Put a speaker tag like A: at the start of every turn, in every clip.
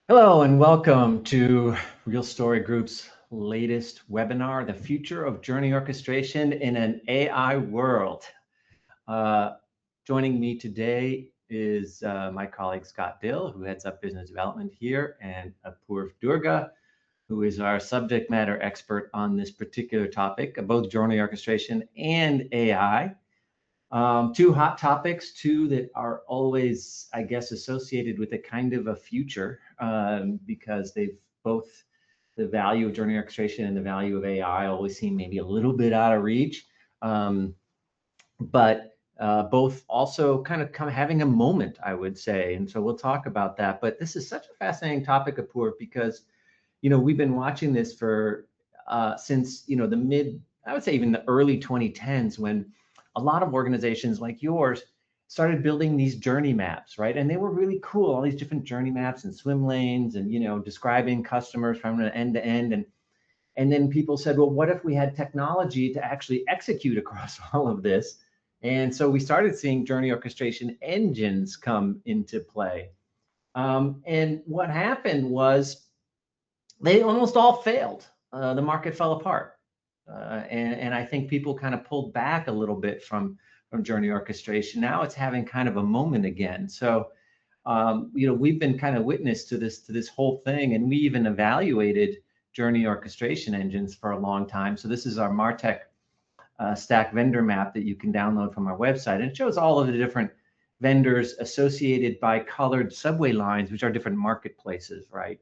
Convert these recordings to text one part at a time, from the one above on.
A: Hello and welcome to Real Story Group's latest webinar, The Future of Journey Orchestration in an AI World. Uh, Joining me today is my colleague Scott Dill, who heads up business development here, and Apoorv Durga, who is our subject matter expert on this particular topic, both journey orchestration and AI. Two hot topics, two that are always, I guess, associated with a kind of a future because they've both the value of journey orchestration and the value of AI always seem maybe a little bit out of reach, but both also kind of having a moment, I would say. And so we'll talk about that. But this is such a fascinating topic, Apoorv, because we've been watching this for since the I would say even the early 2010s, when a lot of organizations like yours started building these journey maps, right? And they were really cool, all these different journey maps and swim lanes, and describing customers from end to end. And then people said, well, what if we had technology to actually execute across all of this? And so we started seeing journey orchestration engines come into play. And what happened was they almost all failed. The market fell apart. And I think people kind of pulled back a little bit from journey orchestration. Now it's having kind of a moment again. So, we've been kind of witness to this whole thing, and we even evaluated journey orchestration engines for a long time. So this is our Martech stack vendor map that you can download from our website. And it shows all of the different vendors associated by colored subway lines, which are different marketplaces, right?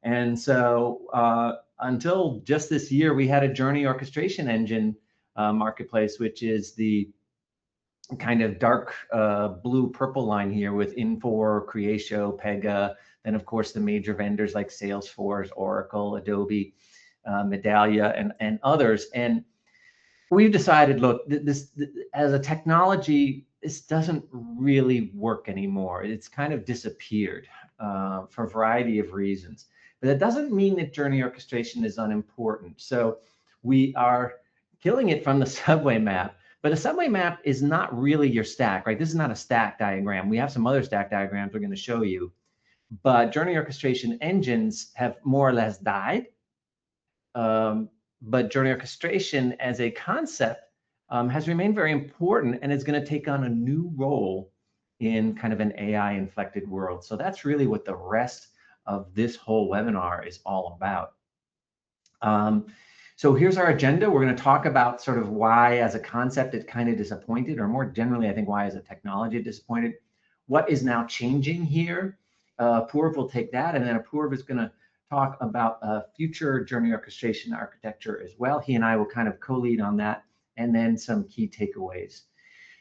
A: And so until just this year, we had a journey orchestration engine marketplace, which is the kind of dark blue purple line here with Infor, Creatio, Pega, then of course the major vendors like Salesforce, Oracle, Adobe, Medallia, and others. And we've decided, look, this as a technology, this doesn't really work anymore. It's kind of disappeared for a variety of reasons. But that doesn't mean that journey orchestration is unimportant. So we are killing it from the subway map. But a subway map is not really your stack, right? This is not a stack diagram. We have some other stack diagrams we're going to show you. But journey orchestration engines have more or less died. But journey orchestration as a concept has remained very important, and is going to take on a new role in kind of an AI inflected world. So that's really what the rest of this whole webinar is all about. So here's our agenda. We're going to talk about sort of why as a concept it kind of disappointed, or more generally, I think why as a technology it disappointed. What is now changing here? Apoorv will take that, and then Apoorv is going to talk about future journey orchestration architecture as well. He and I will kind of co-lead on that, and then some key takeaways.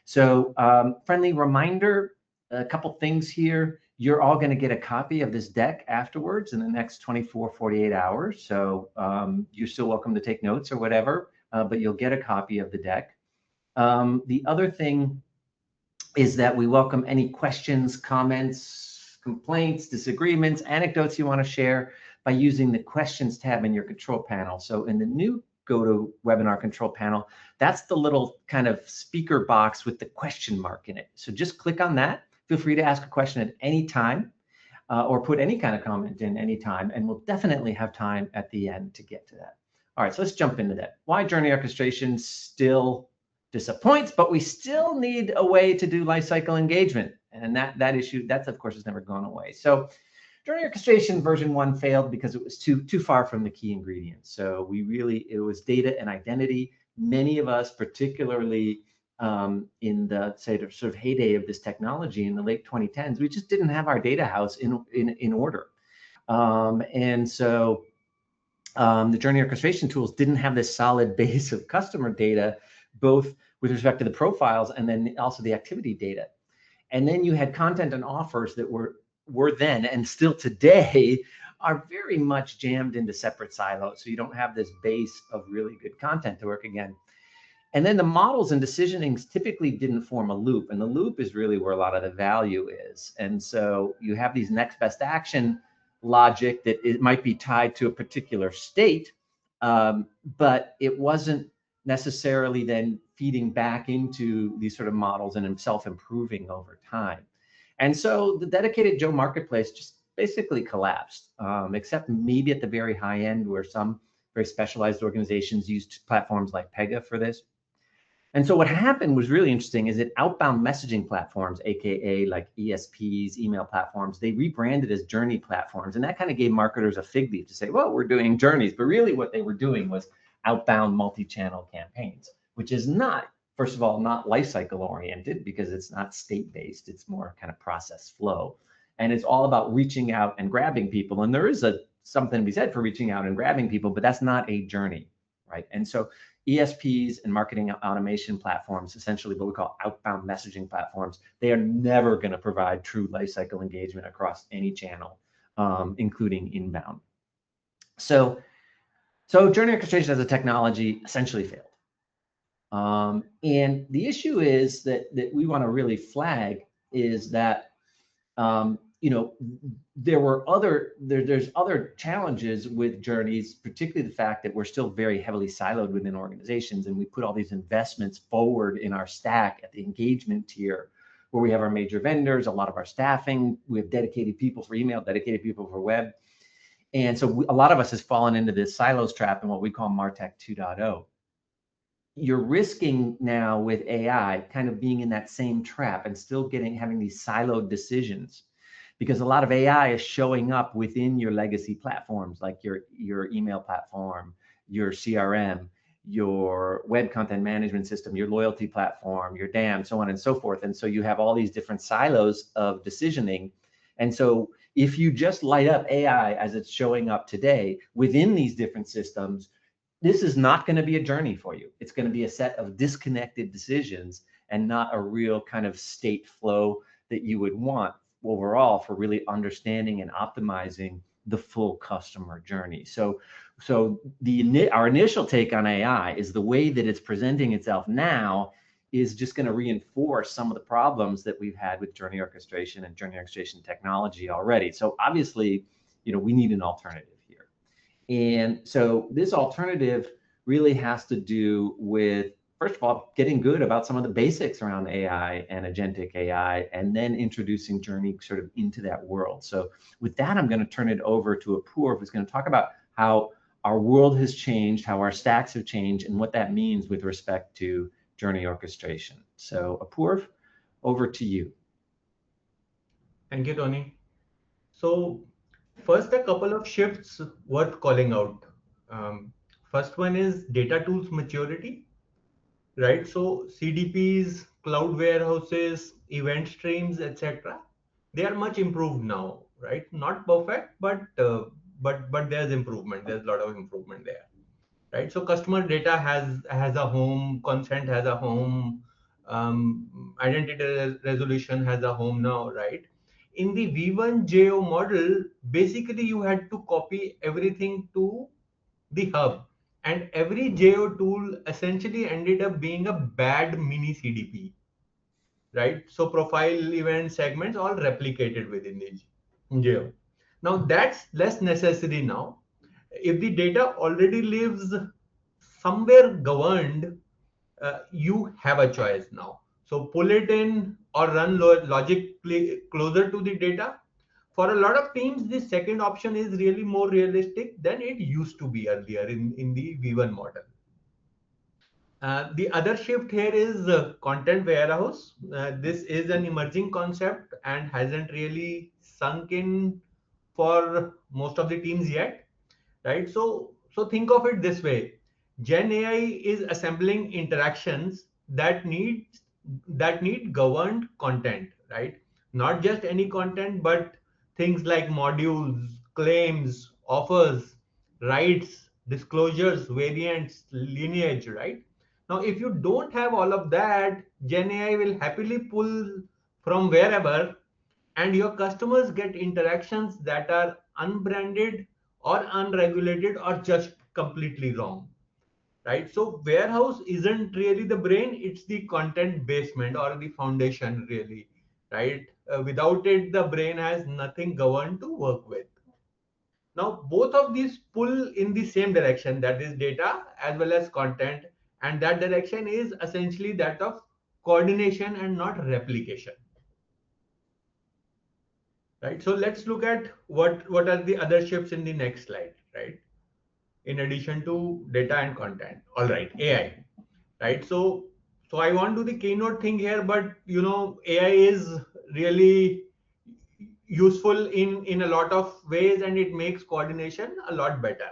A: So friendly reminder, a couple things here. You're all going to get a copy of this deck afterwards in the next 24, 48 hours. So you're still welcome to take notes or whatever, but you'll get a copy of the deck. The other thing is that we welcome any questions, comments, complaints, disagreements, anecdotes you want to share by using the questions tab in your control panel. So in the new GoToWebinar control panel, that's the little kind of speaker box with the question mark in it. So just click on that. Feel free to ask a question at any time or put any kind of comment in any time, and we'll definitely have time at the end to get to that. All right, so let's jump into that. Why journey orchestration still disappoints, but we still need a way to do lifecycle engagement. And that issue, that's of course has never gone away. So journey orchestration version 1 failed because it was too far from the key ingredients. So it was data and identity. Many of us, particularly in the sort of heyday of this technology in the late 2010s, we just didn't have our data house in order. And so the journey orchestration tools didn't have this solid base of customer data, both with respect to the profiles and then also the activity data. And then you had content and offers that were then and still today are very much jammed into separate silos. So you don't have this base of really good content to work again. And then the models and decisionings typically didn't form a loop. And the loop is really where a lot of the value is. And so you have these next best action logic that it might be tied to a particular state, but it wasn't necessarily then feeding back into these sort of models and self-improving over time. And so the dedicated Joe marketplace just basically collapsed, except maybe at the very high end where some very specialized organizations used platforms like Pega for this. And so what happened was really interesting is that outbound messaging platforms, AKA like ESPs, email platforms, they rebranded as Journey platforms. And that kind of gave marketers a fig leaf to say, well, we're doing journeys. But really what they were doing was outbound multi-channel campaigns, which is not, first of all, not lifecycle oriented because it's not state-based. It's more kind of process flow. And it's all about reaching out and grabbing people. And there is something to be said for reaching out and grabbing people, but that's not a journey, right? And so ESPs and marketing automation platforms, essentially what we call outbound messaging platforms, they are never going to provide true lifecycle engagement across any channel, including inbound. So Journey Orchestration as a technology essentially failed. And the issue is that we want to really flag is that there's other challenges with journeys, particularly the fact that we're still very heavily siloed within organizations, and we put all these investments forward in our stack at the engagement tier, where we have our major vendors, a lot of our staffing, we have dedicated people for email, dedicated people for web. And so a lot of us has fallen into this silos trap in what we call MarTech 2.0. You're risking now with AI kind of being in that same trap and still having these siloed decisions, because a lot of AI is showing up within your legacy platforms, like your email platform, your CRM, your web content management system, your loyalty platform, your DAM, so on and so forth. And so you have all these different silos of decisioning. And so if you just light up AI as it's showing up today within these different systems, this is not going to be a journey for you. It's going to be a set of disconnected decisions and not a real kind of state flow that you would want overall for really understanding and optimizing the full customer journey. So our initial take on AI is the way that it's presenting itself now is just going to reinforce some of the problems that we've had with journey orchestration and journey orchestration technology already. So obviously, we need an alternative here. And so this alternative really has to do with, first of all, getting good about some of the basics around AI and agentic AI, and then introducing Journey sort of into that world. So with that, I'm going to turn it over to Apoorv, who's going to talk about how our world has changed, how our stacks have changed, and what that means with respect to Journey orchestration. So Apoorv, over to you.
B: Thank you, Tony. So first, a couple of shifts worth calling out. First one is data tools maturity, right? So CDPs, cloud warehouses, event streams, etc. They are much improved now, right? Not perfect, but there's improvement. There's a lot of improvement there, right? So customer data has a home, consent has a home, identity resolution has a home now, right? In the V1 JO model, basically you had to copy everything to the hub, and every JO tool essentially ended up being a bad mini CDP, right? So profile, event, segments all replicated within the JO. Now that's less necessary now. If the data already lives somewhere governed, you have a choice now. So pull it in or run logic closer to the data. For a lot of teams, the second option is really more realistic than it used to be earlier in the V1 model. The other shift here is content warehouse. This is an emerging concept and hasn't really sunk in for most of the teams yet, right? So think of it this way: Gen AI is assembling interactions that need governed content, right? Not just any content, but things like modules, claims, offers, rights, disclosures, variants, lineage, right? Now, if you don't have all of that, Gen AI will happily pull from wherever, and your customers get interactions that are unbranded or unregulated or just completely wrong, right? So warehouse isn't really the brain, it's the content basement or the foundation, really, right? Without it, the brain has nothing governed to work with. Now both of these pull in the same direction, that is data as well as content, and that direction is essentially that of coordination and not replication, right? So let's look at what are the other shifts in the next slide, right? In addition to data and content. All right, AI, right? So I want to do the keynote thing here, but AI is really useful in a lot of ways, and it makes coordination a lot better.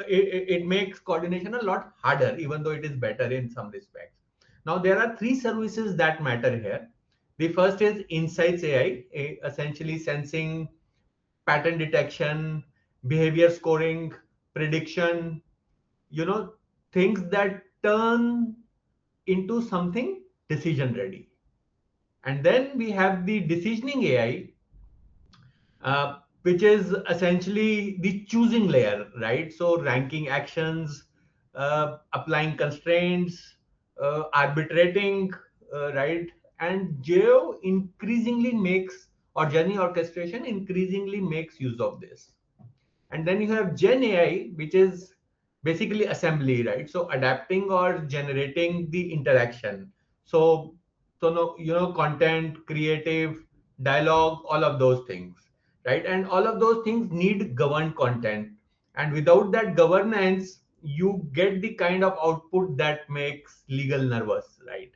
B: It makes coordination a lot harder, even though it is better in some respects. Now there are three services that matter here. The first is Insights AI, essentially sensing, pattern detection, behavior scoring, prediction, you know, things that turn into something decision ready. And then we have the decisioning AI, which is essentially the choosing layer, right? So ranking actions, applying constraints, arbitrating, right? And Geo increasingly makes, or Journey Orchestration increasingly makes use of this. And then you have Gen AI, which is basically assembly, right? So adapting or generating the interaction. So, so no, content, creative, dialogue, all of those things, right? And all of those things need governed content. And without that governance, you get the kind of output that makes legal nervous, right?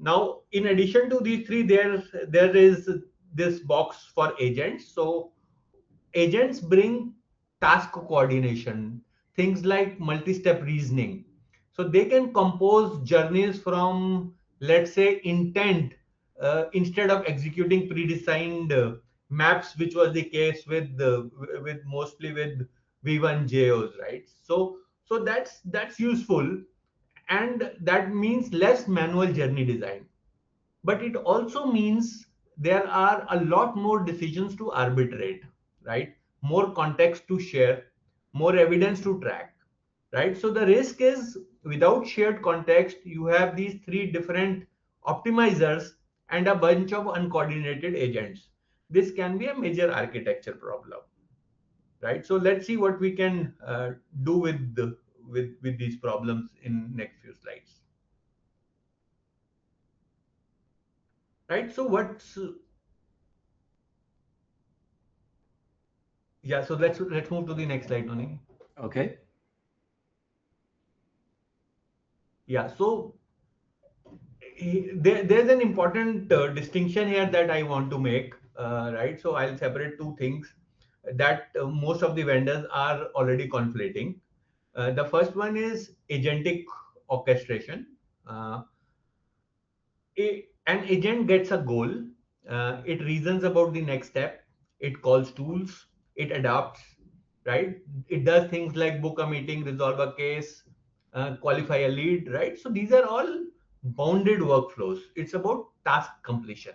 B: Now, in addition to these three, there is this box for agents. So agents bring task coordination, things like multi-step reasoning. So they can compose journeys from, let's say, intent, instead of executing predefined maps, which was the case with mostly with V1 JOs, right? So that's useful, and that means less manual journey design. But it also means there are a lot more decisions to arbitrate, right? More context to share, more evidence to track, right? So the risk is, without shared context, you have these three different optimizers and a bunch of uncoordinated agents. This can be a major architecture problem, right? So let's see what we can do with these problems in next few slides, right? So what's Yeah, so let's move to the next slide, Tony.
A: Okay.
B: Yeah, so there's an important distinction here that I want to make, right? So I'll separate two things that most of the vendors are already conflating. The first one is agentic orchestration. Uh, an agent gets a goal, it reasons about the next step, it calls tools, it adapts, right? It does things like book a meeting, resolve a case, qualify a lead, right? So these are all bounded workflows. It's about task completion.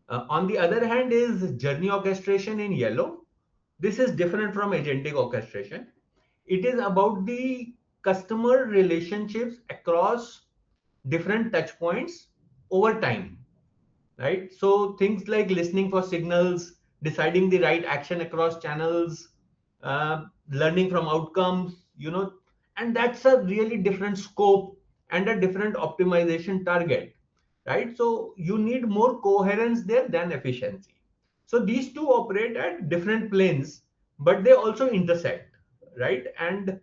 B: On the other hand is journey orchestration in yellow. This is different from agentic orchestration. It is about the customer relationships across different touch points over time, right? So things like listening for signals, deciding the right action across channels, learning from outcomes, and that's a really different scope and a different optimization target, right? So you need more coherence there than efficiency. So these two operate at different planes, but they also intersect, right? And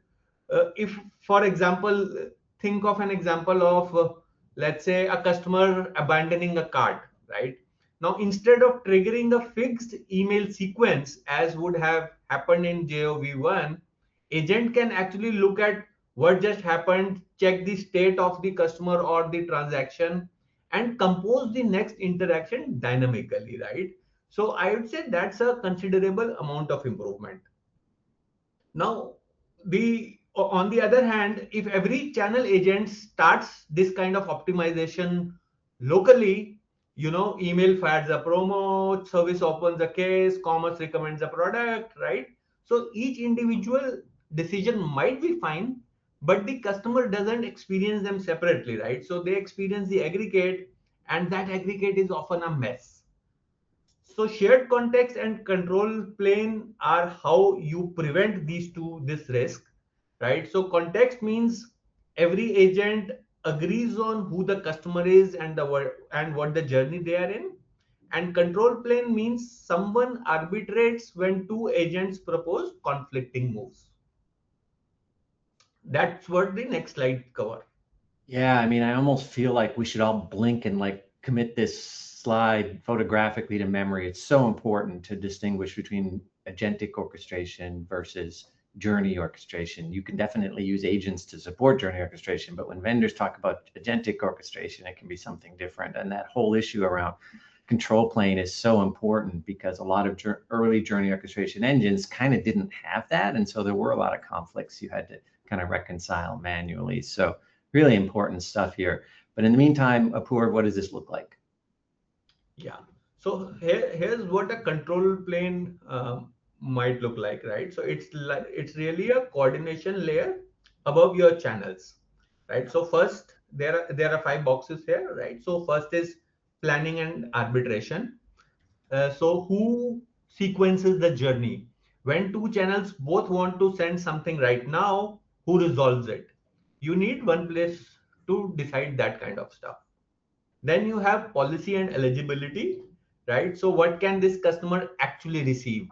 B: if, for example, think of an example of, let's say, a customer abandoning a cart, right? Now, instead of triggering a fixed email sequence as would have happened in JOV1, agent can actually look at what just happened, check the state of the customer or the transaction, and compose the next interaction dynamically, right? So I would say that's a considerable amount of improvement. Now, the on the other hand, if every channel agent starts this kind of optimization locally, email fires a promo, service opens a case, commerce recommends a product, right? So each individual decision might be fine, but the customer doesn't experience them separately, right? So they experience the aggregate, and that aggregate is often a mess. So shared context and control plane are how you prevent this risk, right? So context means every agent agrees on who the customer is and and what the journey they are in, And control plane means someone arbitrates when two agents propose conflicting moves. That's what the next slide cover.
A: Yeah, I mean, I almost feel like we should all blink and like commit this slide photographically to memory. It's so important to distinguish between agentic orchestration versus journey orchestration. You can definitely use agents to support journey orchestration, but when vendors talk about agentic orchestration, it can be something different. And that whole issue around control plane is so important because a lot of early journey orchestration engines kind of didn't have that. And so there were a lot of conflicts you had to kind of reconcile manually. So really important stuff here. But in the meantime, Apoorv, what does this look like?
B: Yeah. So here's what a control plane might look like, right? So it's really a coordination layer above your channels, right? So first there are five boxes here, right? So first is planning and arbitration. So who sequences the journey? When two channels both want to send something right now, who resolves it? You need one place to decide that kind of stuff. Then you have policy and eligibility, right? So what can this customer actually receive?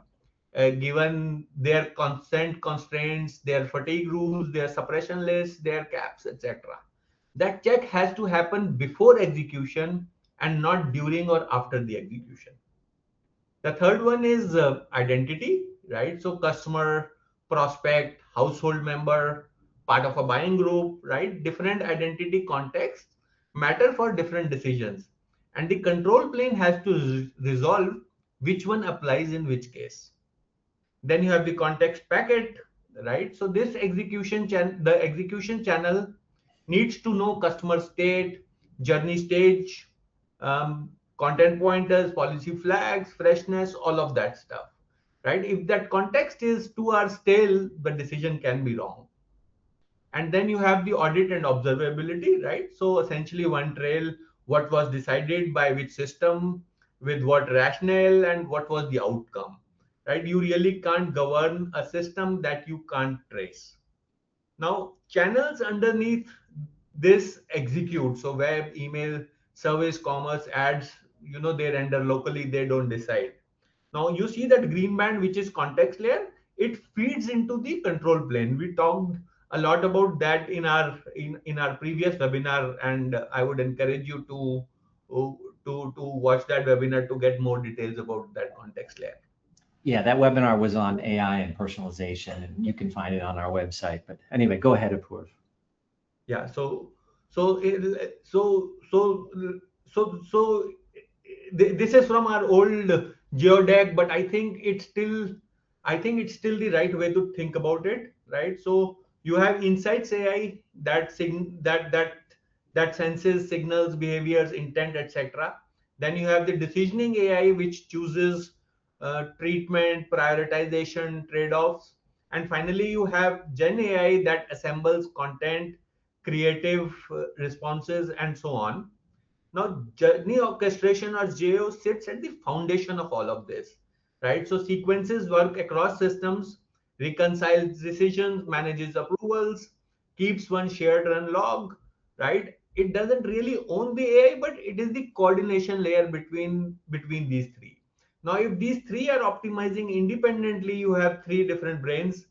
B: Given their consent constraints, their fatigue rules, their suppression lists, their caps, etc. That check has to happen before execution and not during or after the execution. The third one is identity, right? So customer, prospect, household member, part of a buying group, right? Different identity contexts matter for different decisions. And the control plane has to resolve which one applies in which case. Then you have the context packet, right? So this the execution channel needs to know customer state, journey stage, content pointers, policy flags, freshness, all of that stuff, right? If that context is 2 hours stale, the decision can be wrong. And then you have the audit and observability, right? So essentially one trail, what was decided by which system, with what rationale, and what was the outcome, right? You really can't govern a system that you can't trace. Now channels underneath this execute, so web, email, service, commerce, ads, they render locally, they don't decide. Now you see that green band, which is context layer, it feeds into the control plane. We talked a lot about that in our previous webinar, and I would encourage you to watch that webinar to get more details about that context layer.
A: Yeah, that webinar was on AI and personalization, and you can find it on our website. But anyway, go ahead, Apoorv.
B: Yeah. So this is from our old geodeck, but I think it's still the right way to think about it, right? So you have insights AI that senses signals, behaviors, intent, etc. Then you have the decisioning AI, which chooses treatment, prioritization, trade-offs. And finally you have Gen AI that assembles content, creative responses, and so on. Now, journey orchestration, or JO, sits at the foundation of all of this, right? So sequences work across systems, reconciles decisions, manages approvals, keeps one shared run log, right? It doesn't really own the AI, but it is the coordination layer between these three. Now, if these three are optimizing independently, you have three different brains.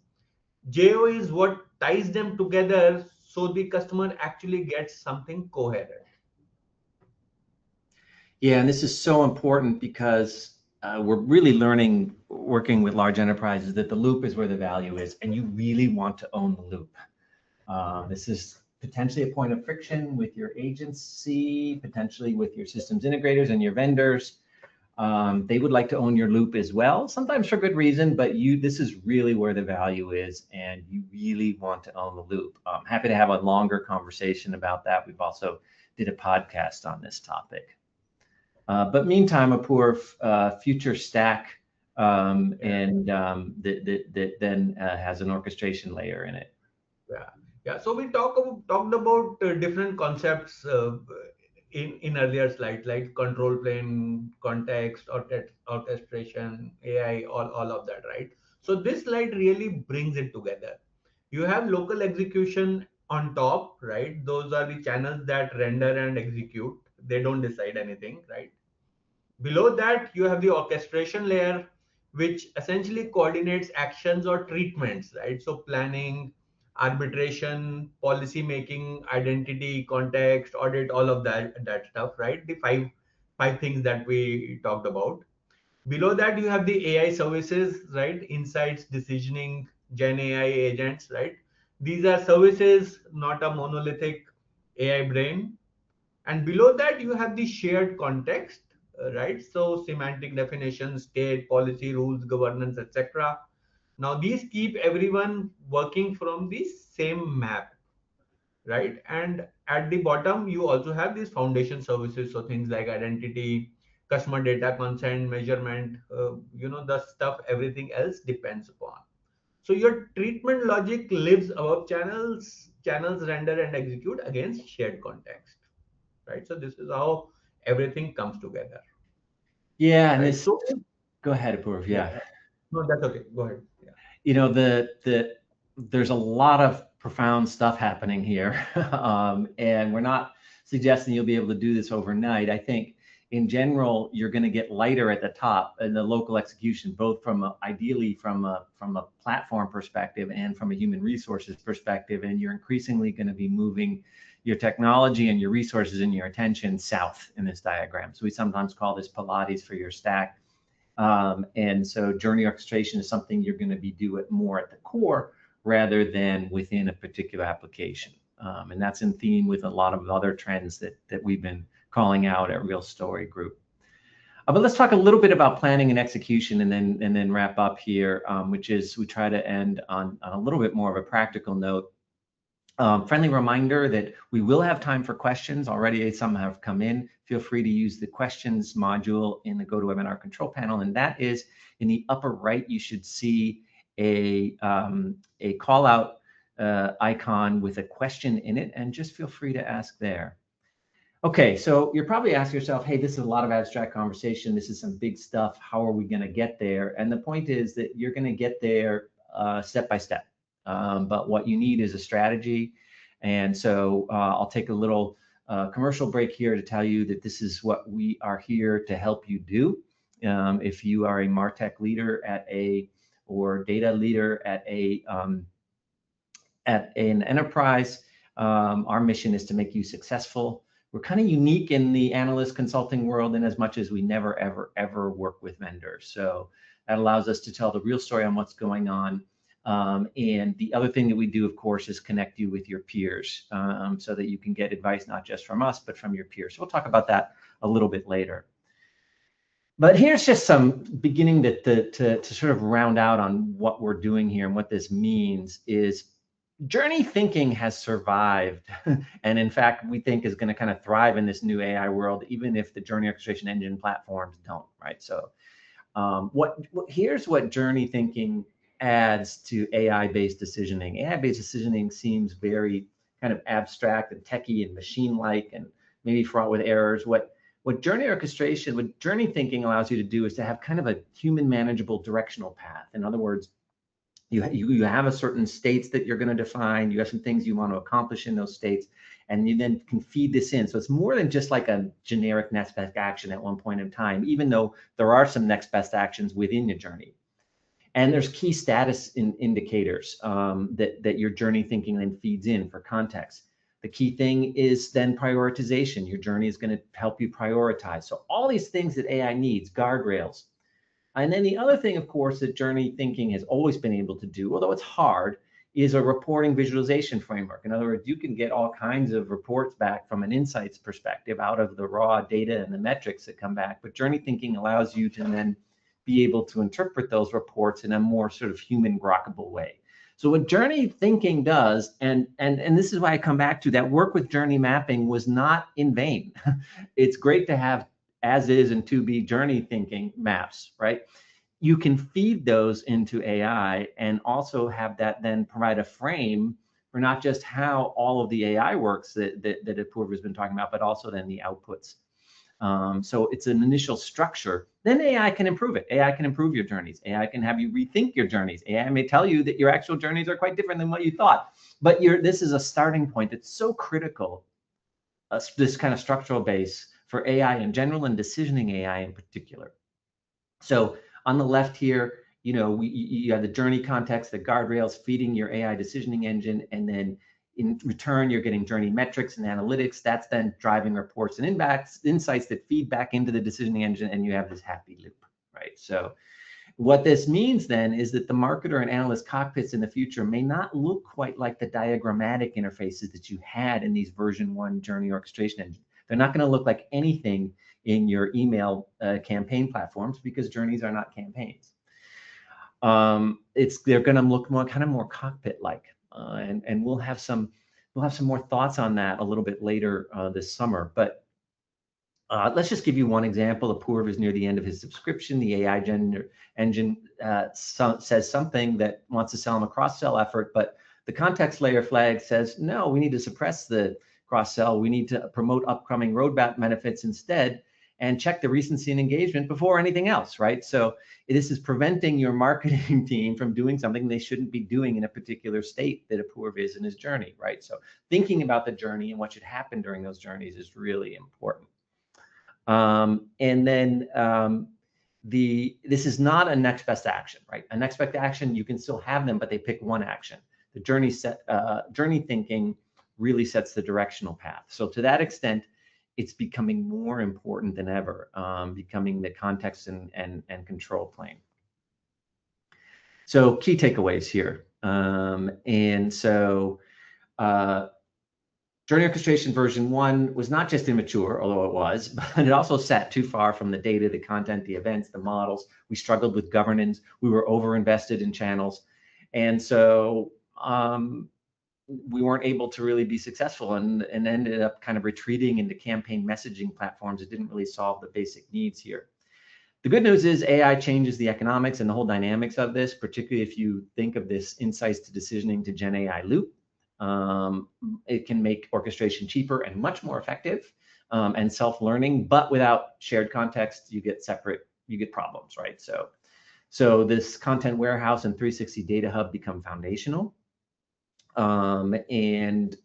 B: JO is what ties them together so the customer actually gets something coherent.
A: Yeah, and this is so important because we're really learning, working with large enterprises, that the loop is where the value is, and you really want to own the loop. This is potentially a point of friction with your agency, potentially with your systems integrators and your vendors. They would like to own your loop as well, sometimes for good reason, but this is really where the value is, and you really want to own the loop. I'm happy to have a longer conversation about that. We've also did a podcast on this topic. But meantime, Apoorv, future stack, and that then has an orchestration layer in it.
B: Yeah, yeah. So we talked about different concepts in earlier slides, like control plane, context, orchestration, AI, all of that, right? So this slide really brings it together. You have local execution on top, right? Those are the channels that render and execute. They don't decide anything, right? Below that, you have the orchestration layer, which essentially coordinates actions or treatments, right? So planning, arbitration, policy making, identity, context, audit, all of that stuff, right? The five things that we talked about. Below that, you have the AI services, right? Insights, decisioning, Gen AI agents, right? These are services, not a monolithic AI brain. And below that, you have the shared context, right? So semantic definitions, state, policy, rules, governance, etc. Now, these keep everyone working from the same map, right? And at the bottom, you also have these foundation services. So things like identity, customer data, consent, measurement, the stuff everything else depends upon. So your treatment logic lives above channels, channels render and execute against shared context, right? So this is how everything comes together,
A: Yeah, and
B: right?
A: this,
B: So
A: go ahead, Apurv.
B: yeah,
A: Yeah.
B: no, that's okay. Go ahead. Yeah.
A: There's a lot of profound stuff happening here, and we're not suggesting you'll be able to do this overnight. I think in general you're going to get lighter at the top in the local execution, both ideally from a platform perspective and from a human resources perspective, and you're increasingly going to be moving your technology and your resources and your attention south in this diagram. So we sometimes call this Pilates for your stack. And so journey orchestration is something you're going to be doing more at the core rather than within a particular application. And that's in theme with a lot of other trends that we've been calling out at Real Story Group. But let's talk a little bit about planning and execution, and then wrap up here, which is we try to end on a little bit more of a practical note. Friendly reminder that we will have time for questions. Already some have come in. Feel free to use the questions module in the GoToWebinar control panel, and that is in the upper right. You should see a call out icon with a question in it, and just feel free to ask there. Okay, so you're probably asking yourself, hey, this is a lot of abstract conversation. This is some big stuff. How are we going to get there? And the point is that you're going to get there step by step. But what you need is a strategy. And so I'll take a little commercial break here to tell you that this is what we are here to help you do. If you are a MarTech leader or data leader at an enterprise, our mission is to make you successful. We're kind of unique in the analyst consulting world in as much as we never, ever, ever work with vendors. So that allows us to tell the real story on what's going on. And the other thing that we do, of course, is connect you with your peers so that you can get advice not just from us, but from your peers. So we'll talk about that a little bit later. But here's just some beginning to sort of round out on what we're doing here and what this means is journey thinking has survived, and in fact, we think is going to kind of thrive in this new AI world, even if the journey orchestration engine platforms don't, right? So here's what journey thinking adds to AI-based decisioning. AI-based decisioning seems very kind of abstract and techie and machine-like and maybe fraught with errors. What journey thinking allows you to do is to have kind of a human manageable directional path. In other words, you have a certain states that you're going to define. You have some things you want to accomplish in those states, and you then can feed this in. So it's more than just like a generic next best action at one point in time, even though there are some next best actions within your journey. And there's key status indicators that your journey thinking then feeds in for context. The key thing is then prioritization. Your journey is going to help you prioritize. So all these things that AI needs, guardrails. And then the other thing, of course, that journey thinking has always been able to do, although it's hard, is a reporting visualization framework. In other words, you can get all kinds of reports back from an insights perspective out of the raw data and the metrics that come back. But journey thinking allows you to then be able to interpret those reports in a more sort of human grokkable way. So what journey thinking does, and this is why I come back to that work with journey mapping was not in vain. It's great to have as is and to be journey thinking maps, right? You can feed those into AI and also have that then provide a frame for not just how all of the AI works that Apurva has been talking about, but also then the outputs. So it's an initial structure. Then AI can improve it. AI can improve your journeys. AI can have you rethink your journeys. AI may tell you that your actual journeys are quite different than what you thought. But this is a starting point that's so critical, this kind of structural base for AI in general and decisioning AI in particular. So on the left here, you have the journey context, the guardrails feeding your AI decisioning engine, and then in return, you're getting journey metrics and analytics. That's then driving reports and insights that feed back into the decisioning engine, and you have this happy loop, right? So what this means then is that the marketer and analyst cockpits in the future may not look quite like the diagrammatic interfaces that you had in these version 1 journey orchestration engines. They're not going to look like anything in your email campaign platforms because journeys are not campaigns. They're going to look more cockpit-like, and we'll have some more thoughts on that a little bit later this summer. But let's just give you one example. Apoorv is near the end of his subscription. The AI engine says something that wants to sell him a cross-sell effort, but the context layer flag says, no, we need to suppress the cross-sell. We need to promote upcoming roadmap benefits instead and check the recency and engagement before anything else, right? So this is preventing your marketing team from doing something they shouldn't be doing in a particular state that Apoorv is in his journey, right? So thinking about the journey and what should happen during those journeys is really important. And then this is not a next best action, right? A next best action, you can still have them, but they pick one action. The journey thinking really sets the directional path. So to that extent, it's becoming more important than ever, becoming the context and control plane. So key takeaways here. Journey Orchestration version 1 was not just immature, although it was, but it also sat too far from the data, the content, the events, the models. We struggled with governance. We were overinvested in channels. And so we weren't able to really be successful and ended up kind of retreating into campaign messaging platforms that didn't really solve the basic needs here. The good news is AI changes the economics and the whole dynamics of this, particularly if you think of this insights to decisioning to Gen AI loop. It can make orchestration cheaper and much more effective and self-learning, but without shared context, you get problems, right? So this content warehouse and 360 data hub become foundational and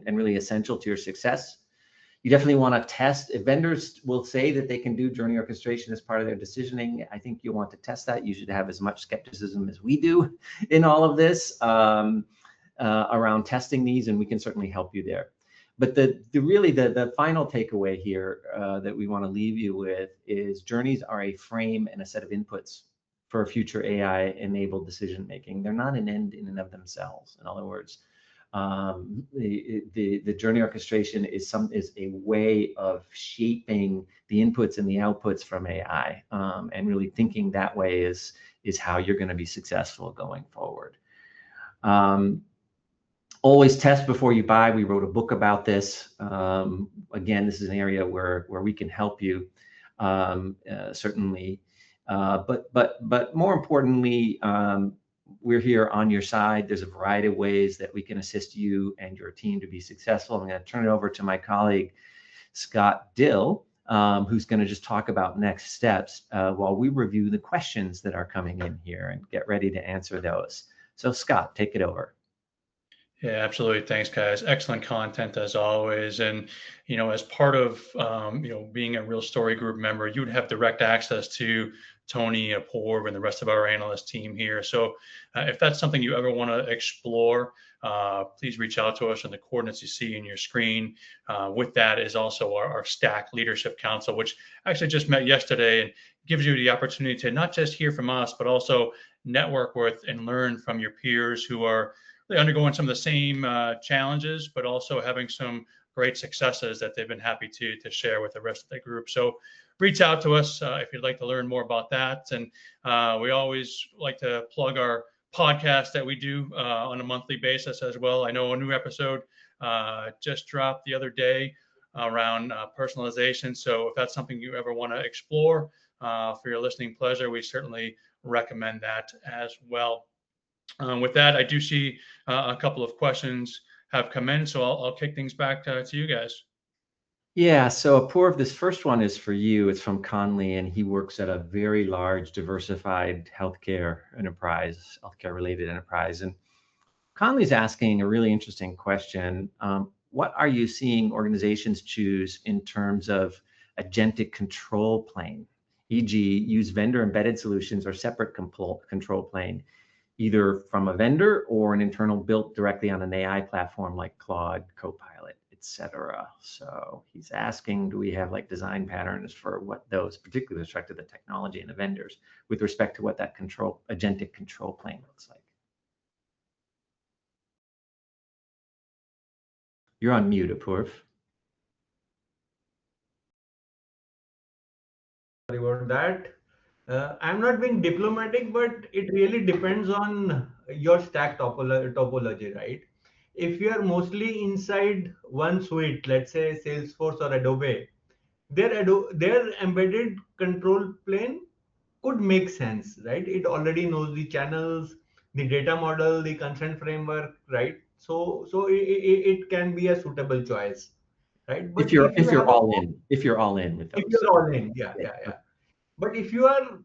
A: really essential to your success. You definitely want to test. If vendors will say that they can do journey orchestration as part of their decisioning, I think you'll want to test that. You should have as much skepticism as we do in all of this. Around testing these, and we can certainly help you there. But the final takeaway here that we want to leave you with is journeys are a frame and a set of inputs for future AI-enabled decision making. They're not an end in and of themselves. In other words, the journey orchestration is a way of shaping the inputs and the outputs from AI, and really thinking that way is how you're going to be successful going forward. Always test before you buy. We wrote a book about this. Again, this is an area where we can help you, certainly. But more importantly, we're here on your side. There's a variety of ways that we can assist you and your team to be successful. I'm going to turn it over to my colleague, Scott Dill, who's going to just talk about next steps while we review the questions that are coming in here and get ready to answer those. So Scott, take it over.
C: Yeah, absolutely. Thanks, guys. Excellent content as always. And, as part of, being a Real Story Group member, you'd have direct access to Tony, Apoorv, and the rest of our analyst team here. So if that's something you ever want to explore, please reach out to us on the coordinates you see in your screen. With that is also our STACK Leadership Council, which actually just met yesterday and gives you the opportunity to not just hear from us, but also network with and learn from your peers who are undergoing some of the same challenges, but also having some great successes that they've been happy to share with the rest of the group. So reach out to us if you'd like to learn more about that. And we always like to plug our podcast that we do on a monthly basis as well. I know a new episode just dropped the other day around personalization. So if that's something you ever want to explore for your listening pleasure, we certainly recommend that as well. With that, I do see a couple of questions have come in, so I'll kick things back to you guys.
A: Yeah, so Apoorv, this first one is for you. It's from Conley, and he works at a very large, diversified healthcare-related enterprise. And Conley's asking a really interesting question. what are you seeing organizations choose in terms of agentic control plane, e.g. use vendor embedded solutions or separate control plane, either from a vendor or an internal built directly on an AI platform like Claude, Copilot, etc. So he's asking, do we have like design patterns for what those, particularly with respect to the technology and the vendors, with respect to what that agentic control plane looks like? You're on mute, Apoorv.
B: Sorry about that. I'm not being diplomatic, but it really depends on your stack topology, right? If you are mostly inside one suite, let's say Salesforce or Adobe, their embedded control plane could make sense, right? It already knows the channels, the data model, the consent framework, right? So it can be a suitable choice, right? But
A: If you're
B: if you have a
A: if you're all in with
B: if
A: those.
B: you're all in, yeah. But if you are,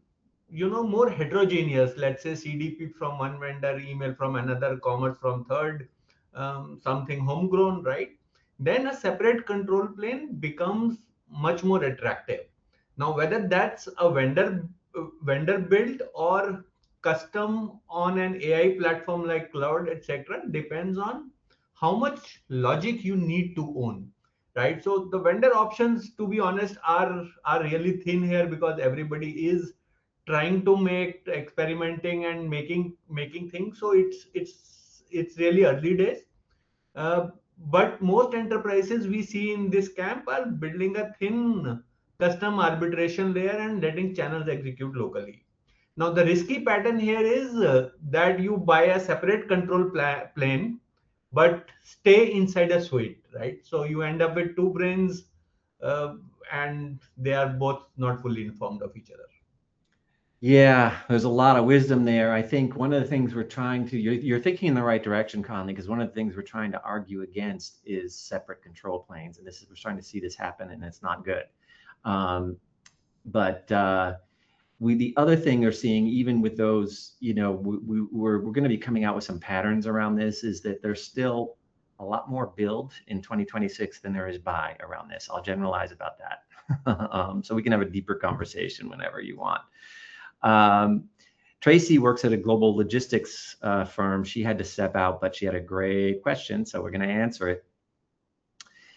B: more heterogeneous, let's say CDP from one vendor, email from another, commerce from third, something homegrown, right? Then a separate control plane becomes much more attractive. Now, whether that's a vendor built or custom on an AI platform like Cloud, etc., depends on how much logic you need to own, right? So the vendor options, to be honest, are really thin here because everybody is trying to make experimenting and making things. So it's really early days. uh, but most enterprises we see in this camp are building a thin custom arbitration layer and letting channels execute locally. Now, the risky pattern here is that you buy a separate control plane, but stay inside a suite, right? So you end up with two brains, uh, and they are both not fully informed of each other.
A: Yeah, there's a lot of wisdom there. I think one of the things we're trying to, you're thinking in the right direction, Conley, because one of the things we're trying to argue against is separate control planes. And we're starting to see this happen, and it's not good. But the other thing they're seeing, even with those, we're going to be coming out with some patterns around this, is that there's still a lot more build in 2026 than there is buy around this. I'll generalize about that. So we can have a deeper conversation whenever you want. Tracy works at a global logistics firm. She had to step out, but she had a great question, so we're going to answer it.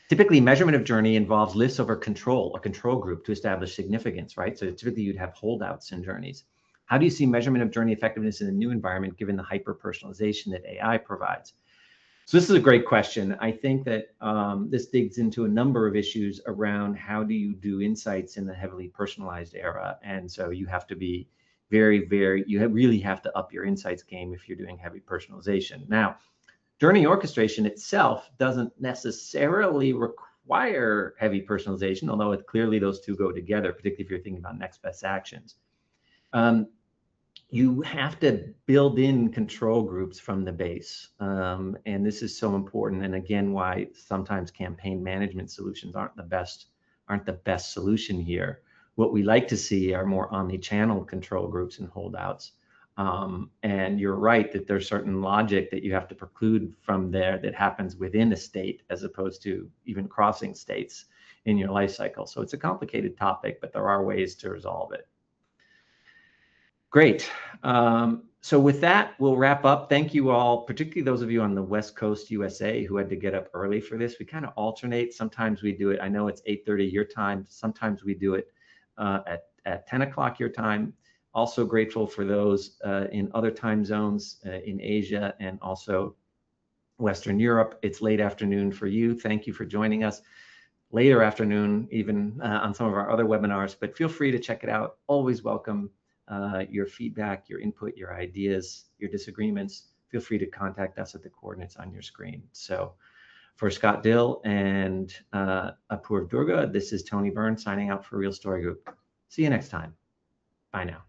A: Typically, measurement of journey involves lists over a control group to establish significance, right? So typically you'd have holdouts in journeys. How do you see measurement of journey effectiveness in a new environment given the hyper-personalization that AI provides? So this is a great question. I think that this digs into a number of issues around how do you do insights in the heavily personalized era. And so you have to be really have to up your insights game if you're doing heavy personalization. Now, Journey Orchestration itself doesn't necessarily require heavy personalization, although clearly those two go together, particularly if you're thinking about next best actions. You have to build in control groups from the base. And this is so important. And again, why sometimes campaign management solutions aren't the best solution here. What we like to see are more omni-channel control groups and holdouts. And you're right that there's certain logic that you have to preclude from there that happens within a state as opposed to even crossing states in your life cycle. So it's a complicated topic, but there are ways to resolve it. Great. So with that, we'll wrap up. Thank you all, particularly those of you on the West Coast USA who had to get up early for this. We kind of alternate. Sometimes we do it. I know it's 8:30 your time. Sometimes we do it at 10 o'clock your time. Also grateful for those in other time zones in Asia and also Western Europe. It's late afternoon for you. Thank you for joining us. Later afternoon, even on some of our other webinars, but feel free to check it out. Always welcome your feedback, your input, your ideas, your disagreements. Feel free to contact us at the coordinates on your screen. So for Scott Dill and Apoorv Durga, this is Tony Byrne signing out for Real Story Group. See you next time. Bye now.